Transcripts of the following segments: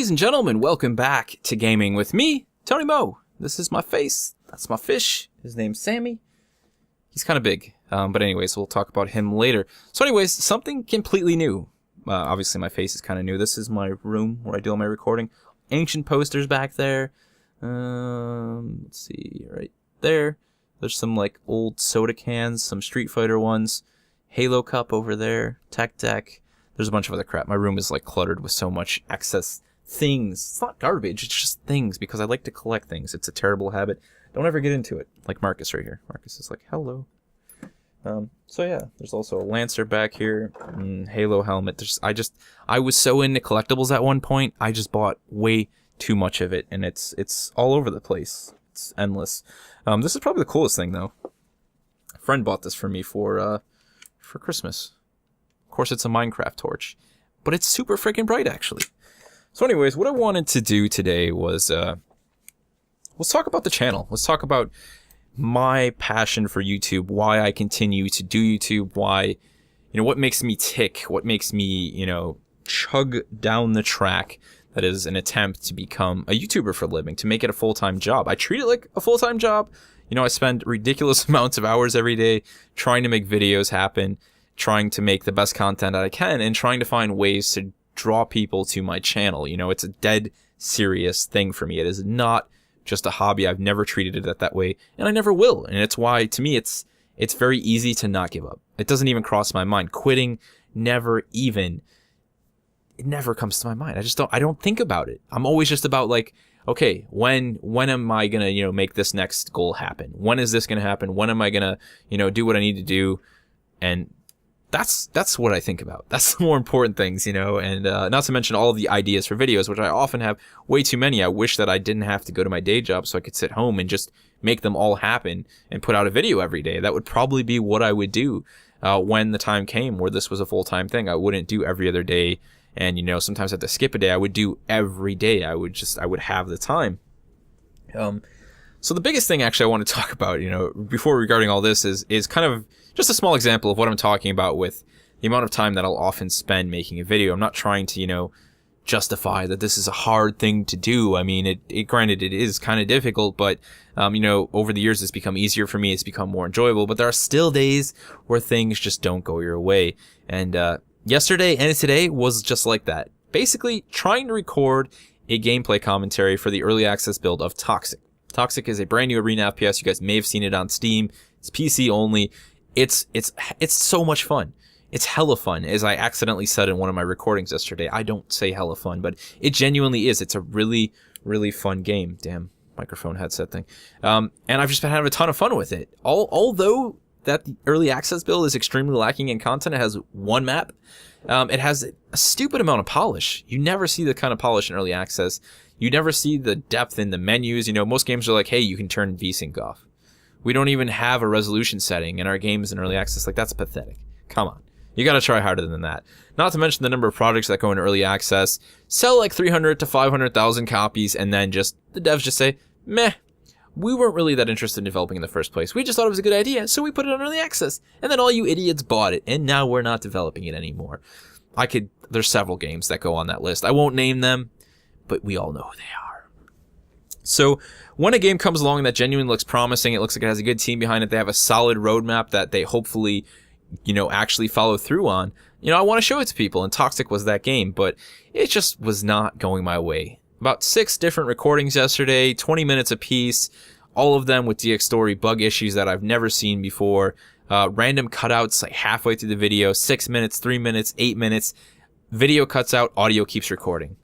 Ladies and gentlemen, welcome back to Gaming with me, Tony Mo. This is my face. That's my fish. His name's Sammy. He's kind of big. But anyways, we'll talk about him later. So anyways, something completely new. Obviously, my face is kind of new. This is my room where I do all my recording. Ancient posters back there. Let's see, right there. There's some like old soda cans, some Street Fighter ones. Halo Cup over there. Tech Deck. There's a bunch of other crap. My room is like cluttered with so much excess things. It's not garbage, it's just things because I like to collect things. It's a terrible habit. Don't ever get into it. Like Marcus right here. Marcus is like, hello. So yeah, there's also a Lancer back here. Halo helmet. I was so into collectibles at one point. I just bought way too much of it, and it's all over the place. It's endless. This is probably the coolest thing though. A friend bought this for me for Christmas. Of course, it's a Minecraft torch, but it's super freaking bright, actually. So anyways, what I wanted to do today was, let's talk about the channel. Let's talk about my passion for YouTube, why I continue to do YouTube, why, what makes me tick, what makes me, chug down the track that is an attempt to become a YouTuber for a living, to make it a full-time job. I treat it like a full-time job. I spend ridiculous amounts of hours every day trying to make videos happen, trying to make the best content that I can, and trying to find ways to draw people to my channel. It's a dead serious thing for me. It is not just a hobby. I've never treated it that way, and I never will. And it's why, to me, it's very easy to not give up. It doesn't even cross my mind. Quitting it never comes to my mind. I don't think about it. I'm always just about like, okay, when am I gonna, make this next goal happen? When is this gonna happen? When am I gonna, do what I need to do? And that's what I think about. That's the more important things, and not to mention all the ideas for videos, which I often have way too many. I wish that I didn't have to go to my day job so I could sit home and just make them all happen and put out a video every day. That would probably be what I would do when the time came where this was a full-time thing. I wouldn't do every other day, and sometimes I have to skip a day. I would do every day. I would have the time. So the biggest thing actually I want to talk about, before regarding all this is kind of just a small example of what I'm talking about with the amount of time that I'll often spend making a video. I'm not trying to, justify that this is a hard thing to do. I mean, granted, it is kind of difficult, but, over the years, it's become easier for me. It's become more enjoyable, but there are still days where things just don't go your way. And, yesterday and today was just like that. Basically, trying to record a gameplay commentary for the early access build of Toxic. Toxic is a brand new arena FPS. You guys may have seen it on Steam. It's PC only. It's so much fun. It's hella fun, as I accidentally said in one of my recordings yesterday. I don't say hella fun, but it genuinely is. It's a really, really fun game. Damn, microphone headset thing. And I've just been having a ton of fun with it. Although that the early access build is extremely lacking in content. It has one map. It has a stupid amount of polish. You never see the kind of polish in early access. You never see the depth in the menus. Most games are like, hey, you can turn VSync off. We don't even have a resolution setting in our games in early access. Like, that's pathetic. Come on. You gotta try harder than that. Not to mention the number of projects that go into early access, sell like 300 to 500,000 copies, and then the devs just say, meh, we weren't really that interested in developing in the first place. We just thought it was a good idea, so we put it on early access. And then all you idiots bought it, and now we're not developing it anymore. There's several games that go on that list. I won't name them, but we all know who they are. So when a game comes along that genuinely looks promising, it looks like it has a good team behind it, they have a solid roadmap that they hopefully, actually follow through on, I want to show it to people, and Toxic was that game, but it just was not going my way. About 6 different recordings yesterday, 20 minutes apiece, all of them with DX Story bug issues that I've never seen before, random cutouts like halfway through the video, 6 minutes, 3 minutes, 8 minutes, video cuts out, audio keeps recording.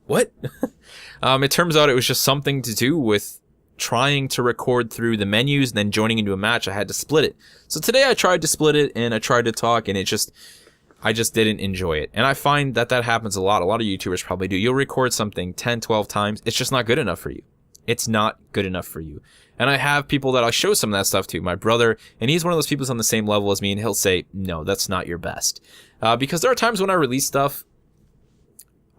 What? It turns out it was just something to do with trying to record through the menus and then joining into a match. I had to split it. So today I tried to split it and I tried to talk, and I just didn't enjoy it. And I find that happens a lot. A lot of YouTubers probably do. You'll record something 10, 12 times. It's just not good enough for you. It's not good enough for you. And I have people that I'll show some of that stuff to. My brother, and he's one of those people who's on the same level as me, and he'll say, no, that's not your best. Because there are times when I release stuff,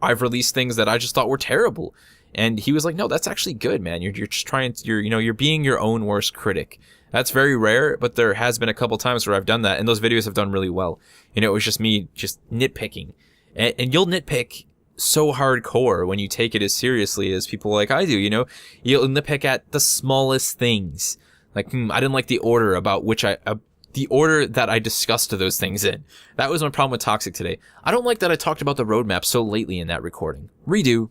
I've released things that I just thought were terrible. And he was like, no, that's actually good, man. You're just trying to, you're being your own worst critic. That's very rare, but there has been a couple times where I've done that, and those videos have done really well. It was just me just nitpicking. And you'll nitpick so hardcore when you take it as seriously as people like I do. You'll nitpick at the smallest things. Like, I didn't like the order about which the order that I discussed those things in. That was my problem with Toxic today. I don't like that I talked about the roadmap so lately in that recording. Redo.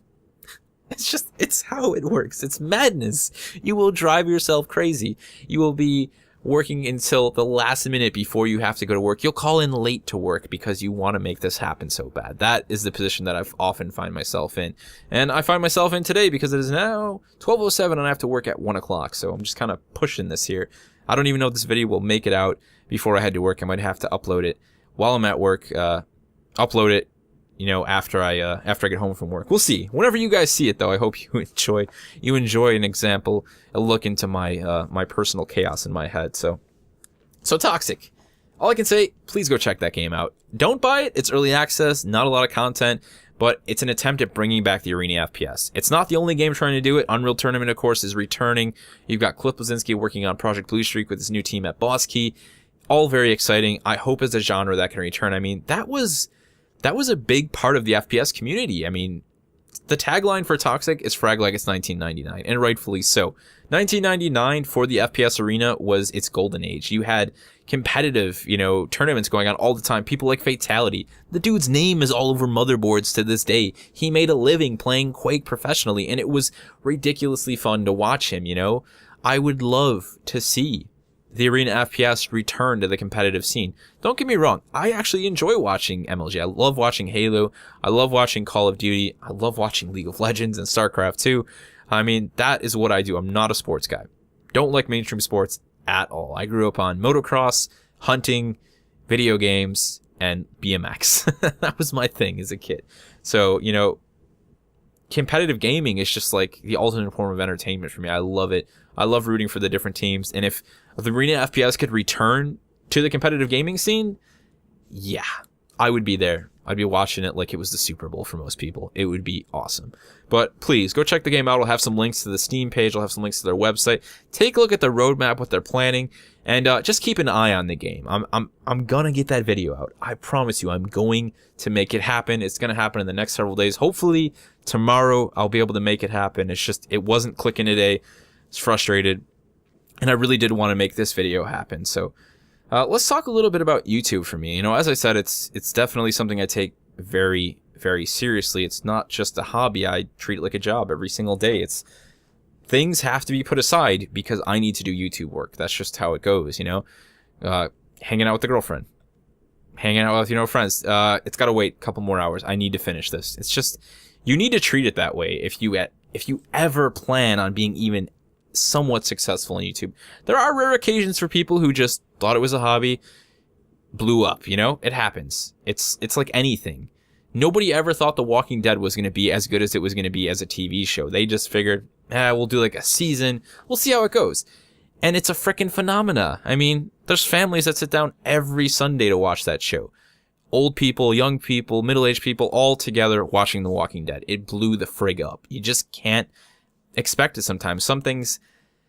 It's how it works. It's madness. You will drive yourself crazy. You will be working until the last minute before you have to go to work. You'll call in late to work because you want to make this happen so bad. That is the position that I've often find myself in. And I find myself in today because it is now 12:07 and I have to work at 1 o'clock. So I'm just kind of pushing this here. I don't even know if this video will make it out before I head to work. I might have to upload it while I'm at work, upload it, after I get home from work. We'll see. Whenever you guys see it, though, I hope you enjoy an example, a look into my my personal chaos in my head. So Toxic. All I can say, please go check that game out. Don't buy it. It's early access, not a lot of content, but it's an attempt at bringing back the Arena FPS. It's not the only game trying to do it. Unreal Tournament, of course, is returning. You've got Cliff Bleszinski working on Project Blue Streak with his new team at Boss Key. All very exciting. I hope as a genre that can return. I mean, that was a big part of the FPS community. I mean, the tagline for Toxic is frag like it's 1999, and rightfully so. 1999 for the FPS arena was its golden age. You had competitive, tournaments going on all the time. People like Fatality. The dude's name is all over motherboards to this day. He made a living playing Quake professionally, and it was ridiculously fun to watch him, I would love to see the Arena FPS return to the competitive scene. Don't get me wrong, I actually enjoy watching MLG. I love watching Halo. I love watching Call of Duty. I love watching League of Legends and StarCraft 2. I mean, that is what I do. I'm not a sports guy. Don't like mainstream sports at all. I grew up on motocross, hunting, video games, and BMX. That was my thing as a kid. So, competitive gaming is just like the ultimate form of entertainment for me. I love it. I love rooting for the different teams. And if the Arena FPS could return to the competitive gaming scene, yeah, I would be there. I'd be watching it like it was the Super Bowl for most people. It would be awesome. But please, go check the game out. I'll have some links to the Steam page. I'll have some links to their website. Take a look at the roadmap, what they're planning, and just keep an eye on the game. I'm gonna get that video out. I promise you, I'm going to make it happen. It's gonna happen in the next several days. Hopefully tomorrow I'll be able to make it happen. It's just, it wasn't clicking today. It's frustrated, and I really did want to make this video happen. So let's talk a little bit about YouTube for me. As I said, it's definitely something I take very, very seriously. It's not just a hobby. I treat it like a job every single day. Things have to be put aside because I need to do YouTube work. That's just how it goes, hanging out with the girlfriend, hanging out with, friends. It's got to wait a couple more hours. I need to finish this. It's just, you need to treat it that way if you ever plan on being even somewhat successful on YouTube. There are rare occasions for people who just thought it was a hobby, blew up, it happens. It's like anything. Nobody ever thought The Walking Dead was going to be as good as it was going to be as a TV show. They just figured, we'll do like a season. We'll see how it goes. And it's a freaking phenomena. I mean, there's families that sit down every Sunday to watch that show. Old people, young people, middle-aged people, all together watching The Walking Dead. It blew the frig up. You just can't expect it sometimes.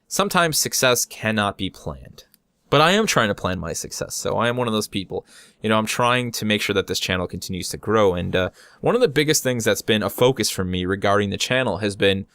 Sometimes success cannot be planned. But I am trying to plan my success, so I am one of those people. I'm trying to make sure that this channel continues to grow, and one of the biggest things that's been a focus for me regarding the channel has been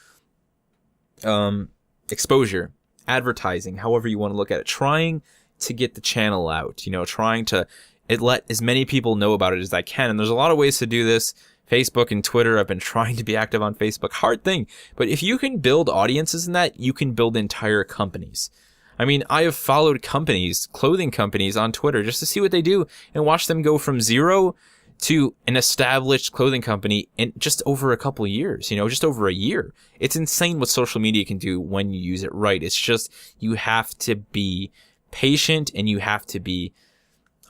exposure, advertising, however you want to look at it, trying to get the channel out, trying to let as many people know about it as I can, and there's a lot of ways to do this. Facebook and Twitter, I've been trying to be active on Facebook. Hard thing. But if you can build audiences in that, you can build entire companies. I mean, I have followed companies, clothing companies on Twitter just to see what they do and watch them go from zero to an established clothing company in just over a couple of years, just over a year. It's insane what social media can do when you use it right. It's just, you have to be patient and you have to be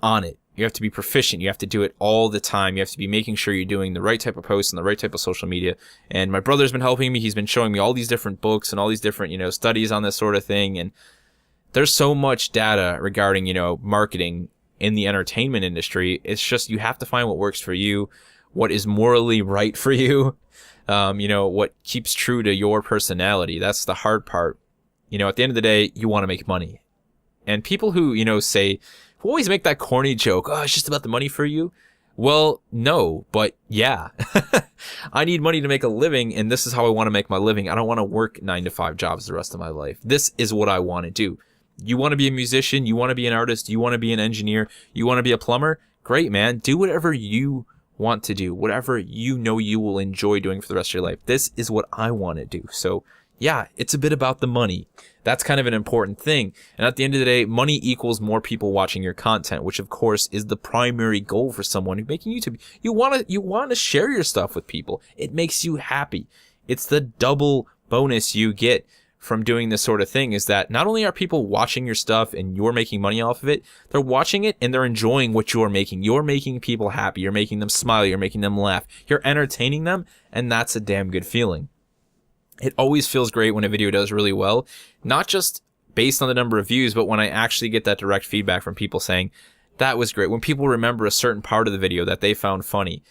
on it. You have to be proficient. You have to do it all the time. You have to be making sure you're doing the right type of posts and the right type of social media. And my brother's been helping me. He's been showing me all these different books and all these different, studies on this sort of thing. And there's so much data regarding, marketing in the entertainment industry. It's just, you have to find what works for you, what is morally right for you, what keeps true to your personality. That's the hard part. At the end of the day, you want to make money. And people who, say, always make that corny joke, it's just about the money for you. Well, no, but yeah. I need money to make a living, and this is how I want to make my living. I don't want to work 9 to 5 jobs the rest of my life. This is what I want to do. You want to be a musician, you want to be an artist, you want to be an engineer, you want to be a plumber? Great, man. Do whatever you want to do, whatever you know you will enjoy doing for the rest of your life. This is what I want to do. So yeah, it's a bit about the money. That's kind of an important thing. And at the end of the day, money equals more people watching your content, which of course is the primary goal for someone who's making YouTube. You want to share your stuff with people. It makes you happy. It's the double bonus you get from doing this sort of thing, is that not only are people watching your stuff and you're making money off of it, they're watching it and they're enjoying what you're making. You're making people happy. You're making them smile. You're making them laugh. You're entertaining them. And that's a damn good feeling. It always feels great when a video does really well, not just based on the number of views, but when I actually get that direct feedback from people saying, that was great. When people remember a certain part of the video that they found funny,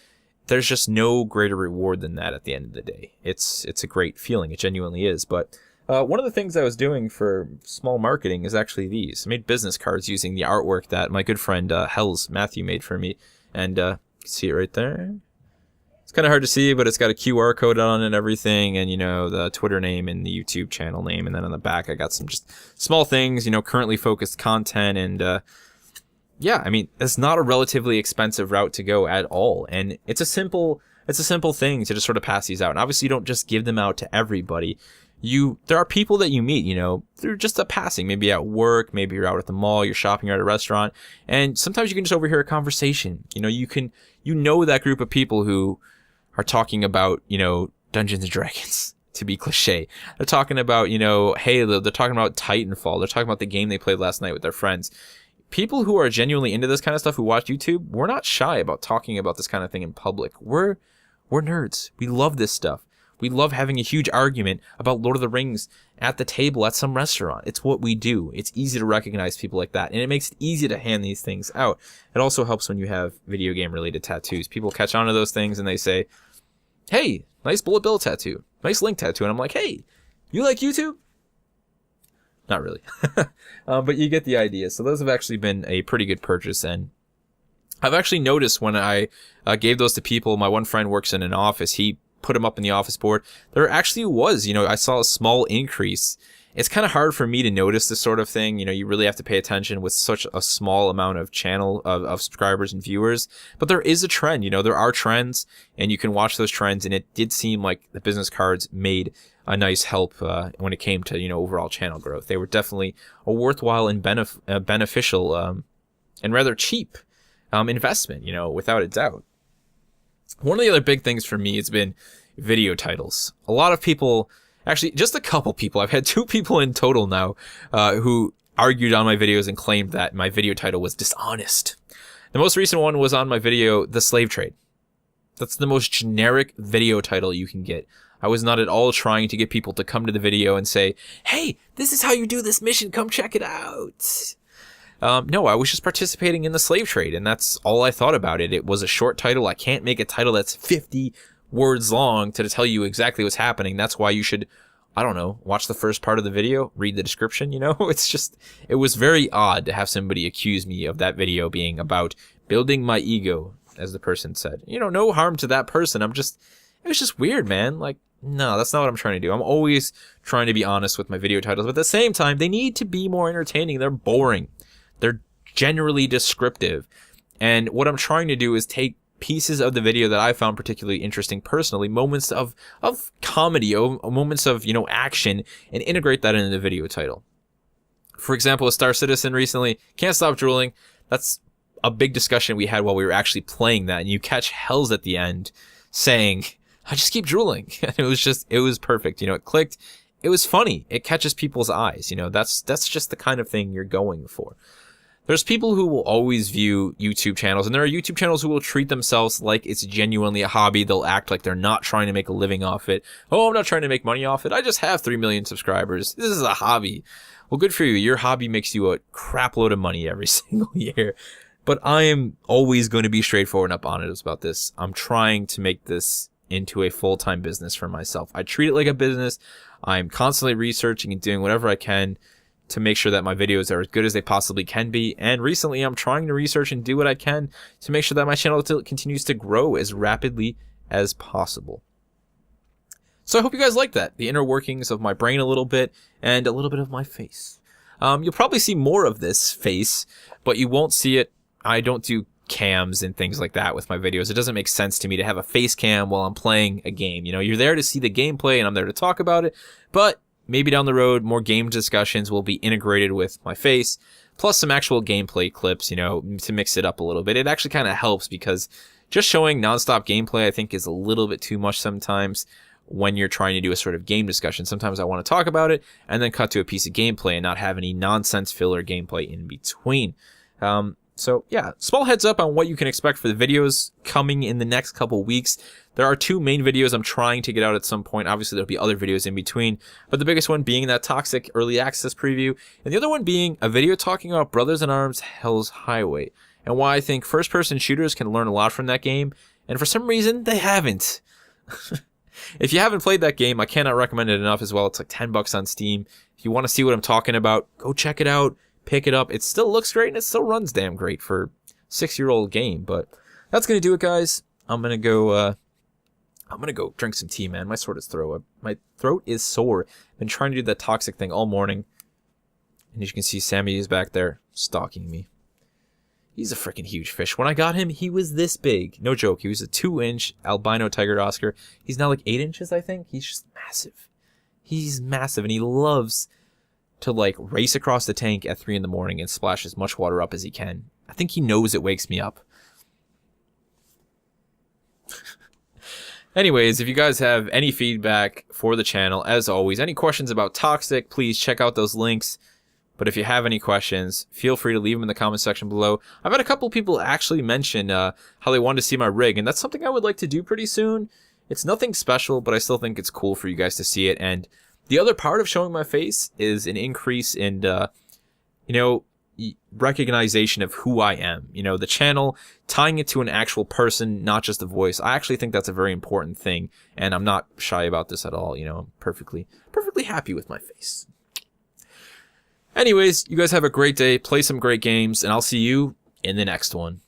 there's just no greater reward than that at the end of the day. It's a great feeling. It genuinely is. But one of the things I was doing for small marketing is actually these. I made business cards using the artwork that my good friend Hells Matthew made for me. And you can see it right there. It's kind of hard to see, but it's got a QR code on it and everything, and, you know, the Twitter name and the YouTube channel name. And then on the back, I got some just small things, you know, currently focused content. And yeah, I mean, it's not a relatively expensive route to go at all. And it's a simple thing to just sort of pass these out. And obviously, you don't just give them out to everybody. There are people that you meet, you know, through just a passing, maybe at work, maybe you're out at the mall, you're shopping, you're at a restaurant, and sometimes you can just overhear a conversation. You know, you know that group of people who are talking about, you know, Dungeons and Dragons, to be cliche. They're talking about, you know, Halo, they're talking about Titanfall, they're talking about the game they played last night with their friends. People who are genuinely into this kind of stuff, who watch YouTube, we're not shy about talking about this kind of thing in public. We're nerds. We love this stuff. We love having a huge argument about Lord of the Rings at the table at some restaurant. It's what we do. It's easy to recognize people like that, and it makes it easy to hand these things out. It also helps when you have video game related tattoos. People catch on to those things and they say, hey, nice Bullet Bill tattoo, nice Link tattoo. And I'm like, hey, you like YouTube? Not really. But you get the idea. So those have actually been a pretty good purchase. And I've actually noticed when I gave those to people, my one friend works in an office, he put them up in the office board, there actually was, you know, I saw a small increase. It's kind of hard for me to notice this sort of thing. You know, you really have to pay attention with such a small amount of channel of subscribers and viewers. But there is a trend, you know, there are trends, and you can watch those trends. And it did seem like the business cards made a nice help when it came to, you know, overall channel growth. They were definitely a worthwhile and beneficial and rather cheap investment, you know, without a doubt. One of the other big things for me has been video titles. A lot of people, actually just a couple people, I've had 2 people in total now who argued on my videos and claimed that my video title was dishonest. The most recent one was on my video, The Slave Trade. That's the most generic video title you can get. I was not at all trying to get people to come to the video and say, hey, this is how you do this mission, come check it out. No, I was just participating in the slave trade, and that's all I thought about it. It was a short title. I can't make a title that's 50 words long to tell you exactly what's happening. That's why you should, I don't know, watch the first part of the video, read the description, you know? It was very odd to have somebody accuse me of that video being about building my ego, as the person said. You know, no harm to that person. It was just weird, man. Like, no, that's not what I'm trying to do. I'm always trying to be honest with my video titles, but at the same time, they need to be more entertaining. They're boring. They're generally descriptive. And what I'm trying to do is take pieces of the video that I found particularly interesting personally, moments of comedy, moments of, you know, action, and integrate that into the video title. For example, with Star Citizen recently, Can't Stop Drooling, that's a big discussion we had while we were actually playing that. And you catch Hells at the end saying, I just keep drooling. And it was perfect. You know, it clicked. It was funny. It catches people's eyes. You know, that's just the kind of thing you're going for. There's people who will always view YouTube channels, and there are YouTube channels who will treat themselves like it's genuinely a hobby. They'll act like they're not trying to make a living off it. Oh, I'm not trying to make money off it. I just have 3 million subscribers. This is a hobby. Well, good for you. Your hobby makes you a crap load of money every single year. But I am always going to be straightforward and up honest about this. I'm trying to make this into a full-time business for myself. I treat it like a business. I'm constantly researching and doing whatever I can to make sure that my videos are as good as they possibly can be. And recently I'm trying to research and do what I can to make sure that my channel continues to grow as rapidly as possible. So I hope you guys like that, the inner workings of my brain a little bit and a little bit of my face. You'll probably see more of this face, but you won't see it. I don't do cams and things like that with my videos. It doesn't make sense to me to have a face cam while I'm playing a game. You know, you're there to see the gameplay and I'm there to talk about it, but maybe down the road, more game discussions will be integrated with my face, plus some actual gameplay clips, you know, to mix it up a little bit. It actually kind of helps because just showing nonstop gameplay, I think, is a little bit too much sometimes when you're trying to do a sort of game discussion. Sometimes I want to talk about it and then cut to a piece of gameplay and not have any nonsense filler gameplay in between. So yeah, small heads up on what you can expect for the videos coming in the next couple weeks. There are 2 main videos I'm trying to get out at some point. Obviously, there'll be other videos in between, but the biggest one being that Toxic Early Access preview, and the other one being a video talking about Brothers in Arms Hell's Highway, and why I think first-person shooters can learn a lot from that game, and for some reason, they haven't. If you haven't played that game, I cannot recommend it enough as well. It's like $10 on Steam. If you want to see what I'm talking about, go check it out. Pick it up. It still looks great and it still runs damn great for a 6-year-old game. But that's gonna do it, guys. I'm gonna go drink some tea, man. My throat is sore. I've been trying to do that toxic thing all morning, and as you can see, Sammy is back there stalking me. He's a freaking huge fish. When I got him, he was this big. No joke. He was a 2-inch albino tiger Oscar. He's now like 8 inches, I think. He's just massive. He's massive, and he loves to like race across the tank at 3 in the morning and splash as much water up as he can. I think he knows it wakes me up. Anyways, if you guys have any feedback for the channel, as always, any questions about Toxic, please check out those links. But if you have any questions, feel free to leave them in the comment section below. I've had a couple people actually mention how they wanted to see my rig, and that's something I would like to do pretty soon. It's nothing special, but I still think it's cool for you guys to see it. And the other part of showing my face is an increase in, recognition of who I am. You know, the channel, tying it to an actual person, not just a voice. I actually think that's a very important thing, and I'm not shy about this at all. You know, I'm perfectly happy with my face. Anyways, you guys have a great day, play some great games, and I'll see you in the next one.